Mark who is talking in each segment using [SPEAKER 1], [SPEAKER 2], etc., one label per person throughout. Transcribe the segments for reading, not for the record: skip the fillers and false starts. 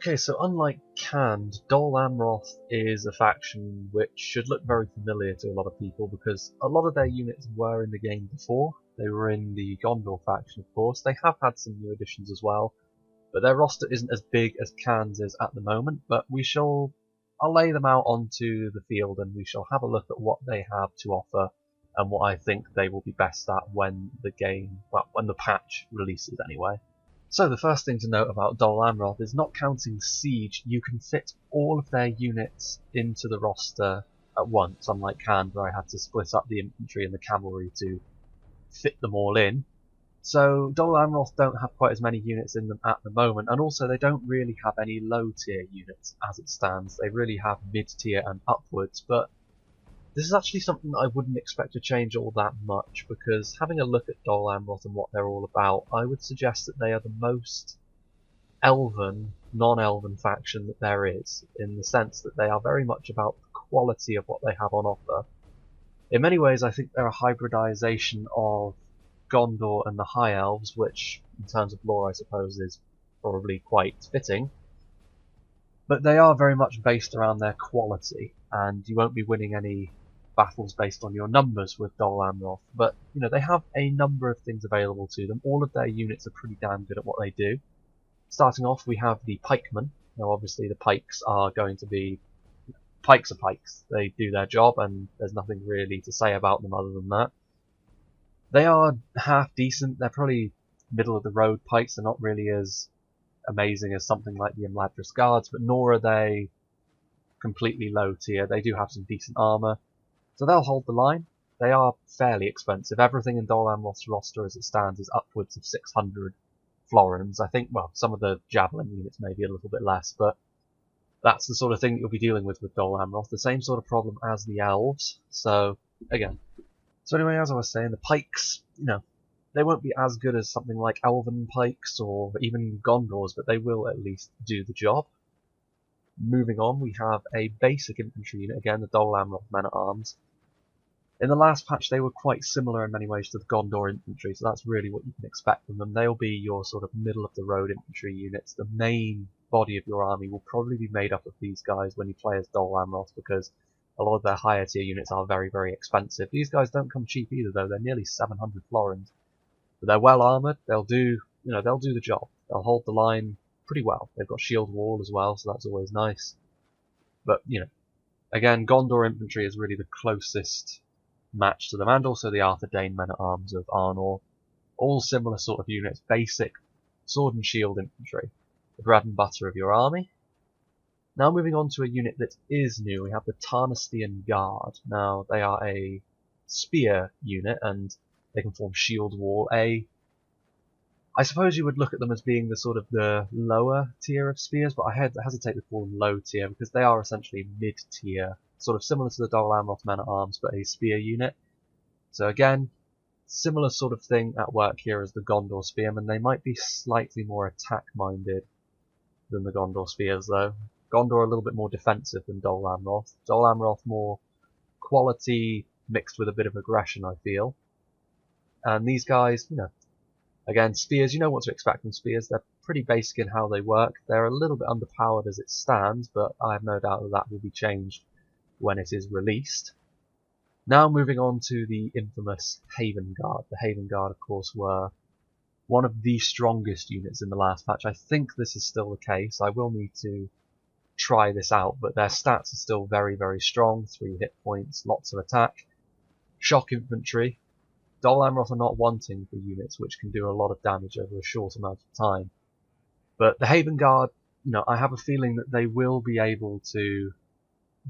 [SPEAKER 1] Okay, so unlike Canned, Dol Amroth is a faction which should look very familiar to a lot of people because a lot of their units were in the game before. They were in the Gondor faction, of course. They have had some new additions as well, but their roster isn't as big as Cann's is at the moment. But I'll lay them out onto the field and we shall have a look at what they have to offer and what I think they will be best at when when the patch releases anyway. So the first thing to note about Dol Amroth is, not counting Siege, you can fit all of their units into the roster at once, unlike Can, where I had to split up the infantry and the cavalry to fit them all in. So Dol Amroth don't have quite as many units in them at the moment, and also they don't really have any low tier units as it stands. They really have mid tier and upwards, but this is actually something that I wouldn't expect to change all that much, because having a look at Dol Amroth and what they're all about, I would suggest that they are the most elven, non-elven faction that there is, in the sense that they are very much about the quality of what they have on offer. In many ways, I think they're a hybridization of Gondor and the High Elves, which, in terms of lore, I suppose is probably quite fitting. But they are very much based around their quality, and you won't be winning any battles based on your numbers with Dol Amroth. But they have a number of things available to them. All of their units are pretty damn good at what they do. Starting off, we have the Pikemen. Now, obviously, the Pikes are going to be Pikes are Pikes. They do their job, and there's nothing really to say about them other than that. They are half decent. They're probably middle of the road Pikes. They're not really as amazing as something like the Imladris Guards, but nor are they completely low tier. They do have some decent armor, so they'll hold the line. They are fairly expensive. Everything in Dol Amroth's roster as it stands is upwards of 600 florins. I think, well, some of the Javelin units may be a little bit less, but that's the sort of thing that you'll be dealing with Dol Amroth. The same sort of problem as the Elves. So anyway, as I was saying, the Pikes, they won't be as good as something like Elven Pikes or even Gondors, but they will at least do the job. Moving on, we have a basic infantry unit, again the Dol Amroth Men-at-Arms. In the last patch they were quite similar in many ways to the Gondor infantry, so that's really what you can expect from them. They'll be your sort of middle of the road infantry units. The main body of your army will probably be made up of these guys when you play as Dol Amroth, because a lot of their higher tier units are very, very expensive. These guys don't come cheap either though, they're nearly 700 florins. But they're well armoured, they'll do the job. They'll hold the line pretty well. They've got shield wall as well, so that's always nice. But, again, Gondor infantry is really the closest match to them, and also the Arthur Dane Men-at-Arms of Arnor. All similar sort of units, basic sword and shield infantry, the bread and butter of your army. Now moving on to a unit that is new, we have the Tarnastian Guard. Now, they are a spear unit, and they can form shield wall. I suppose you would look at them as being the sort of the lower tier of spears, but I hesitate to call them low tier because they are essentially mid tier, sort of similar to the Dol Amroth Men-at-Arms, but a spear unit. So again, similar sort of thing at work here as the Gondor Spearmen. They might be slightly more attack minded than the Gondor Spears though. Gondor a little bit more defensive than Dol Amroth. Dol Amroth more quality mixed with a bit of aggression, I feel. And these guys, again, spears, you know what to expect from spears. They're pretty basic in how they work. They're a little bit underpowered as it stands, but I have no doubt that that will be changed when it is released. Now moving on to the infamous Haven Guard. The Haven Guard, of course, were one of the strongest units in the last patch. I think this is still the case. I will need to try this out, but their stats are still very, very strong. 3 hit points, lots of attack. Shock infantry. Dol Amroth are not wanting for units which can do a lot of damage over a short amount of time. But the Haven Guard, I have a feeling that they will be able to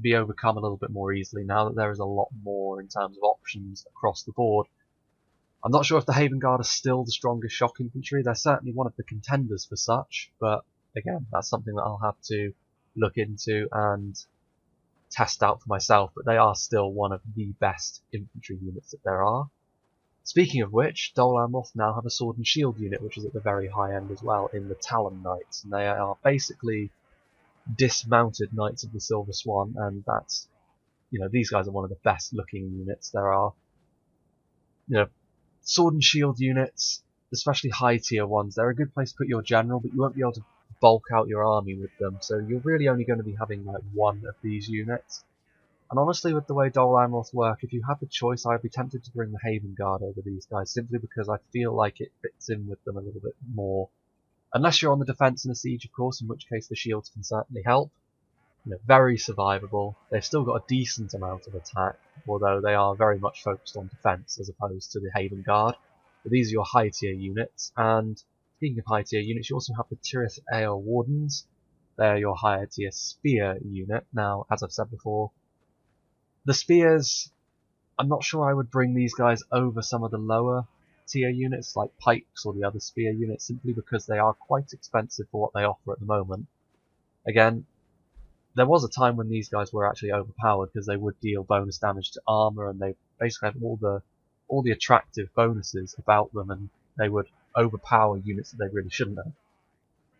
[SPEAKER 1] be overcome a little bit more easily now that there is a lot more in terms of options across the board. I'm not sure if the Haven Guard are still the strongest shock infantry. They're certainly one of the contenders for such, but again, that's something that I'll have to look into and test out for myself, but they are still one of the best infantry units that there are. Speaking of which, Dol Amroth now have a sword and shield unit, which is at the very high end as well, in the Talon Knights, and they are basically dismounted Knights of the Silver Swan, and that's, these guys are one of the best looking units there are. Sword and shield units, especially high tier ones, they're a good place to put your general, but you won't be able to bulk out your army with them, so you're really only going to be having like one of these units. And honestly, with the way Dol Amroth work, if you had the choice, I'd be tempted to bring the Haven Guard over these guys, simply because I feel like it fits in with them a little bit more. Unless you're on the defense in a siege, of course, in which case the shields can certainly help. You know, very survivable. They've still got a decent amount of attack, although they are very much focused on defense as opposed to the Haven Guard. But these are your high tier units, and speaking of high tier units, you also have the Tirith Air Wardens. They're your higher tier spear unit. Now, as I've said before, the spears, I'm not sure I would bring these guys over some of the lower tier units like pikes or the other spear units, simply because they are quite expensive for what they offer at the moment. Again, there was a time when these guys were actually overpowered because they would deal bonus damage to armor, and they basically had all the attractive bonuses about them, and they would overpower units that they really shouldn't have.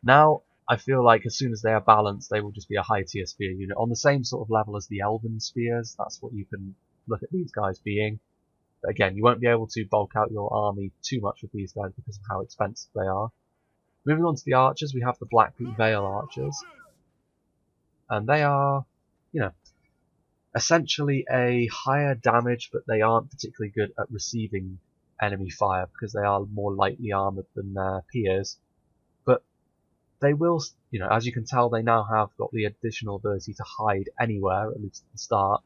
[SPEAKER 1] Now, I feel like as soon as they are balanced, they will just be a high tier spear unit on the same sort of level as the Elven spears. That's what you can look at these guys being. But again, you won't be able to bulk out your army too much with these guys because of how expensive they are. Moving on to the archers, we have the Blackroot Vale archers. And they are, you know, essentially a higher damage, but they aren't particularly good at receiving enemy fire because they are more lightly armoured than their peers. But they will, you know, as you can tell, they now have got the additional ability to hide anywhere, at least at the start.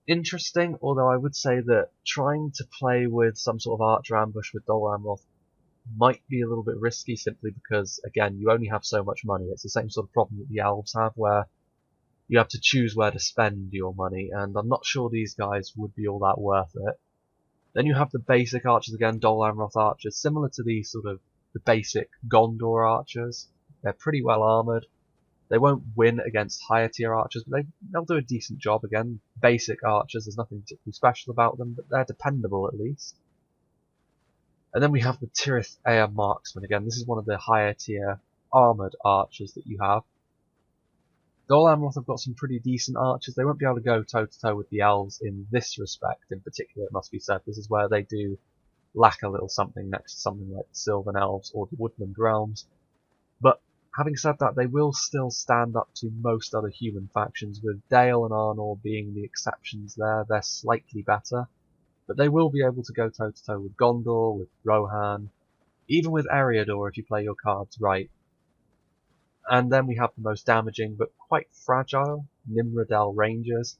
[SPEAKER 1] Interesting, although I would say that trying to play with some sort of archer ambush with Dol Amroth might be a little bit risky, simply because, again, you only have so much money. It's the same sort of problem that the elves have, where you have to choose where to spend your money, and I'm not sure these guys would be all that worth it. Then you have the basic archers again, Dol Amroth archers, similar to the sort of the basic Gondor archers. They're pretty well armoured. They won't win against higher tier archers, but they'll do a decent job. Again, basic archers, there's nothing particularly special about them, but they're dependable at least. And then we have the Tirith Air Marksman. Again, this is one of the higher tier armoured archers that you have. Dol Amroth have got some pretty decent archers. They won't be able to go toe to toe with the elves in this respect in particular, it must be said. This is where they do lack a little something next to something like the Sylvan Elves or the Woodland Realms. But having said that, they will still stand up to most other human factions, with Dale and Arnor being the exceptions there. They're slightly better. But they will be able to go toe to toe with Gondor, with Rohan, even with Eriador if you play your cards right. And then we have the most damaging but quite fragile Nimrodel Rangers.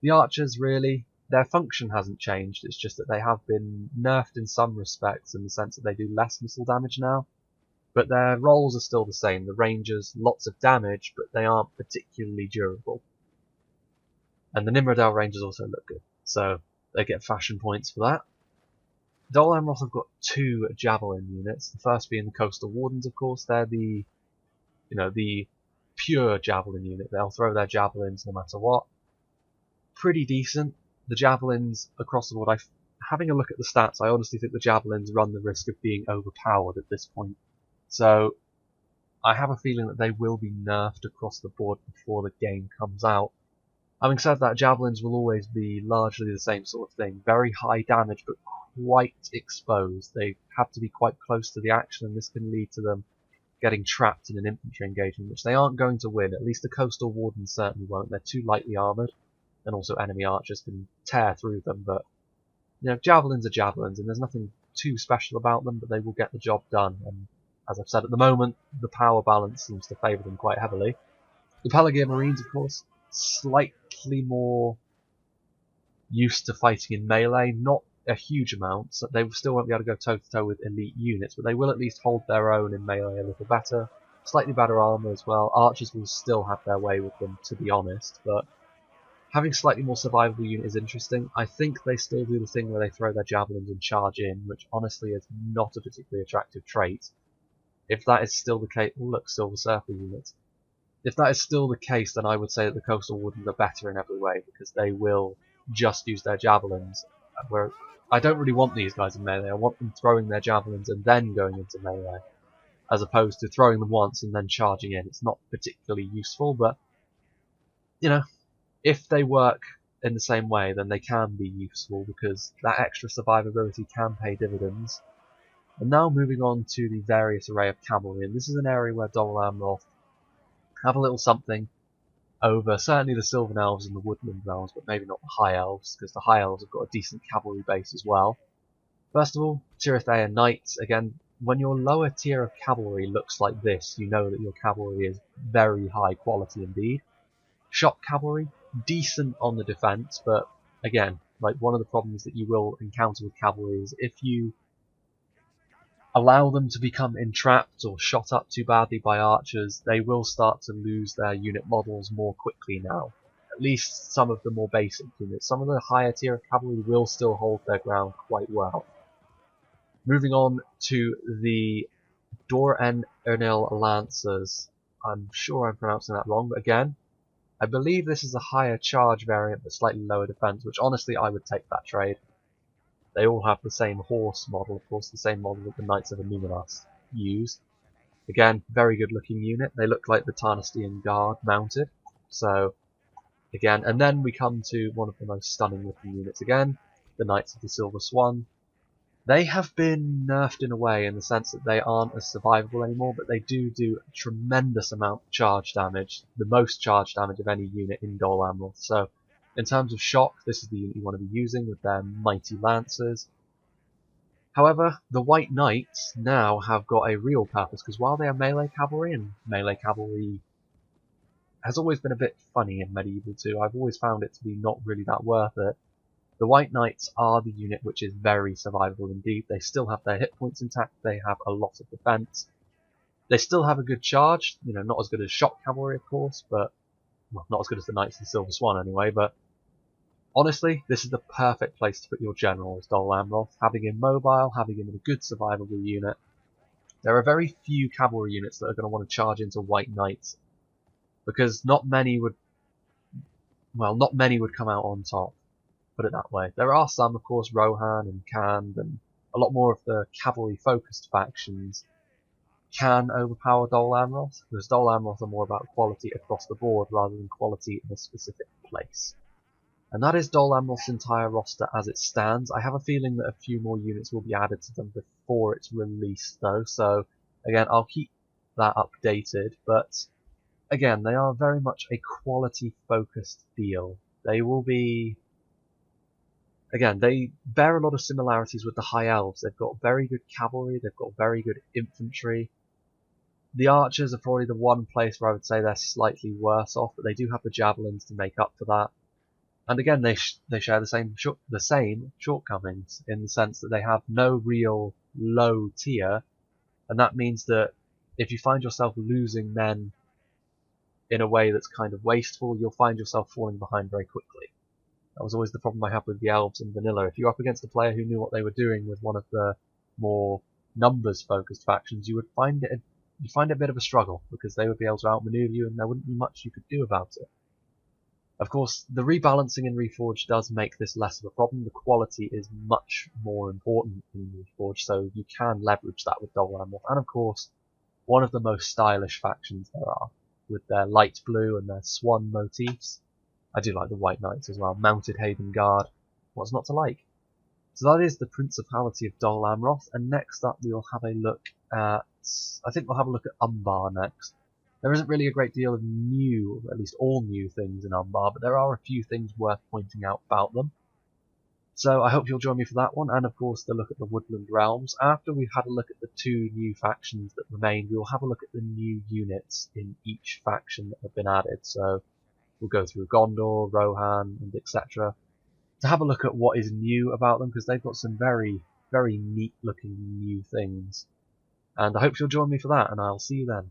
[SPEAKER 1] The archers, really, their function hasn't changed. It's just that they have been nerfed in some respects, in the sense that they do less missile damage now. But their roles are still the same. The Rangers, lots of damage, but they aren't particularly durable. And the Nimrodel Rangers also look good, so they get fashion points for that. Dol Amroth have got two Javelin units. The first being the Coastal Wardens, of course. They're the pure Javelin unit. They'll throw their Javelins no matter what. Pretty decent. The Javelins across the board, having a look at the stats, I honestly think the Javelins run the risk of being overpowered at this point. So I have a feeling that they will be nerfed across the board before the game comes out. Having said that, Javelins will always be largely the same sort of thing. Very high damage, but quite exposed. They have to be quite close to the action, and this can lead to them getting trapped in an infantry engagement, which they aren't going to win. At least the Coastal Wardens certainly won't. They're too lightly armoured, and also enemy archers can tear through them. But you know, Javelins are Javelins, and there's nothing too special about them, but they will get the job done. And as I've said, at the moment, the power balance seems to favour them quite heavily. The Pelargir Marines, of course, slightly more used to fighting in melee, not a huge amount, so they still won't be able to go toe to toe with elite units, but they will at least hold their own in melee a little better. Slightly better armor as well. Archers will still have their way with them, to be honest, but having slightly more survivable unit is interesting. I think they still do the thing where they throw their javelins and charge in, which honestly is not a particularly attractive trait. If that is still the case, look, Silver Circle units. If that is still the case, then I would say that the Coastal Wardens are better in every way, because they will just use their javelins. Where I don't really want these guys in melee. I want them throwing their javelins and then going into melee, as opposed to throwing them once and then charging in. It's not particularly useful, but you know, if they work in the same way, then they can be useful, because that extra survivability can pay dividends. And now moving on to the various array of cavalry, and this is an area where Dol Amroth have a little something over certainly the Sylvan Elves and the Woodland Realms, but maybe not the High Elves, because the High Elves have got a decent cavalry base as well. First of all, Tirithea Knights. Again, when your lower tier of cavalry looks like this, you know that your cavalry is very high quality indeed. Shock cavalry, decent on the defense, but again, like one of the problems that you will encounter with cavalry is if you allow them to become entrapped or shot up too badly by archers, they will start to lose their unit models more quickly now. At least some of the more basic units. Some of the higher tier of cavalry will still hold their ground quite well. Moving on to the Dor Amroth Lancers. I'm sure I'm pronouncing that wrong, but again, I believe this is a higher charge variant but slightly lower defense, which honestly I would take that trade. They all have the same horse model, of course, the same model that the Knights of Numinas use. Again, very good looking unit. They look like the Tarnastian Guard mounted. So, again, and then we come to one of the most stunning looking units again, the Knights of the Silver Swan. They have been nerfed in a way in the sense that they aren't as survivable anymore, but they do a tremendous amount of charge damage, the most charge damage of any unit in Dol Amroth. So, in terms of shock, this is the unit you want to be using with their mighty lancers. However, the White Knights now have got a real purpose, because while they are melee cavalry, and melee cavalry has always been a bit funny in Medieval 2, I've always found it to be not really that worth it. The White Knights are the unit which is very survivable indeed. They still have their hit points intact, they have a lot of defense. They still have a good charge, you know, not as good as shock cavalry of course, but, well, not as good as the Knights of the Silver Swan anyway, but honestly, this is the perfect place to put your generals, Dol Amroth, having him mobile, having him in a good survivable unit. There are very few cavalry units that are going to want to charge into White Knights, because not many would come out on top. Put it that way. There are some, of course, Rohan and Khand, and a lot more of the cavalry-focused factions can overpower Dol Amroth, because Dol Amroth are more about quality across the board rather than quality in a specific place. And that is Dol Amroth's entire roster as it stands. I have a feeling that a few more units will be added to them before it's released, though, so again, I'll keep that updated, but again, they are very much a quality-focused deal. They will be... Again, they bear a lot of similarities with the High Elves. They've got very good cavalry, they've got very good infantry. The archers are probably the one place where I would say they're slightly worse off, but they do have the javelins to make up for that. And again, they share the same shortcomings in the sense that they have no real low tier, and that means that if you find yourself losing men in a way that's kind of wasteful, you'll find yourself falling behind very quickly. That was always the problem I had with the Elves in Vanilla. If you're up against a player who knew what they were doing with one of the more numbers-focused factions, you would find it a bit of a struggle, because they would be able to outmaneuver you and there wouldn't be much you could do about it. Of course, the rebalancing in Reforged does make this less of a problem. The quality is much more important in Reforged, so you can leverage that with Dol Amroth. And of course, one of the most stylish factions there are, with their light blue and their swan motifs. I do like the White Knights as well. Mounted Haven Guard. What's not to like? So that is the Principality of Dol Amroth, and next up we'll have a look at... I think we'll have a look at Umbar next. There isn't really a great deal of new, or at least all new things in Umbar, but there are a few things worth pointing out about them. So I hope you'll join me for that one, and of course the look at the Woodland Realms. After we've had a look at the two new factions that remain, we'll have a look at the new units in each faction that have been added. So we'll go through Gondor, Rohan, and etc. to have a look at what is new about them, because they've got some very, very neat looking new things. And I hope you'll join me for that, and I'll see you then.